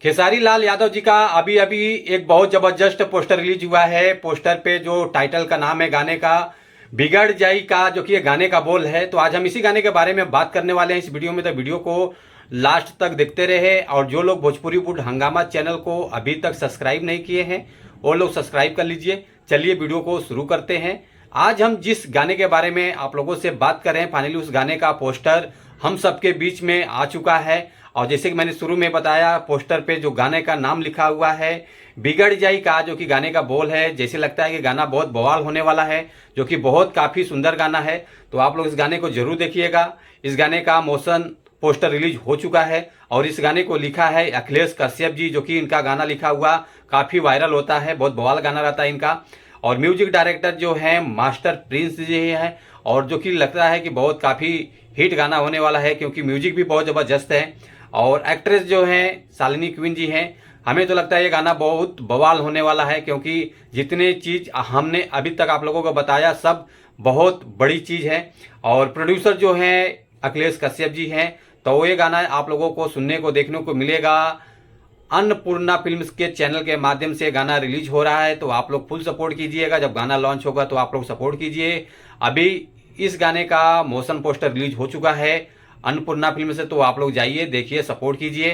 खेसारी लाल यादव जी का अभी अभी एक बहुत जबरदस्त पोस्टर रिलीज हुआ है। पोस्टर पे जो टाइटल का नाम है गाने का, बिगड़ जाई का, जो कि ये गाने का बोल है। तो आज हम इसी गाने के बारे में बात करने वाले हैं इस वीडियो में। तो वीडियो को लास्ट तक देखते रहे, और जो लोग भोजपुरी वुड हंगामा चैनल को अभी तक सब्सक्राइब नहीं किए हैं वो लोग सब्सक्राइब कर लीजिए। चलिए वीडियो को शुरू करते हैं। आज हम जिस गाने के बारे में आप लोगों से बात कर रहे हैं, फाइनली उस गाने का पोस्टर हम सबके बीच में आ चुका है। और जैसे कि मैंने शुरू में बताया, पोस्टर पे जो गाने का नाम लिखा हुआ है बिगड़ जाई का, जो कि गाने का बोल है। जैसे लगता है कि गाना बहुत बवाल होने वाला है, जो कि बहुत काफ़ी सुंदर गाना है। तो आप लोग इस गाने को जरूर देखिएगा। इस गाने का मोशन पोस्टर रिलीज हो चुका है और इस गाने को लिखा है अखिलेश कश्यप जी, जो कि इनका गाना लिखा हुआ काफ़ी वायरल होता है, बहुत बवाल गाना रहता है इनका। और म्यूजिक डायरेक्टर जो है मास्टर प्रिंस जी हैं, और जो कि लगता है कि बहुत काफ़ी हिट गाना होने वाला है, क्योंकि म्यूजिक भी बहुत ज़बरदस्त है। और एक्ट्रेस जो हैं शालिनी क्वीन जी हैं। हमें तो लगता है ये गाना बहुत बवाल होने वाला है, क्योंकि जितने चीज़ हमने अभी तक आप लोगों को बताया सब बहुत बड़ी चीज़ है। और प्रोड्यूसर जो हैं अखिलेश कश्यप जी हैं। तो ये गाना आप लोगों को सुनने को देखने को मिलेगा अन्नपूर्णा फिल्म्स के चैनल के माध्यम से। गाना रिलीज हो रहा है, तो आप लोग फुल सपोर्ट कीजिएगा। जब गाना लॉन्च होगा तो आप लोग सपोर्ट कीजिए। अभी इस गाने का मोशन पोस्टर रिलीज हो चुका है अन्नपूर्णा फिल्म से, तो आप लोग जाइए देखिए, सपोर्ट कीजिए।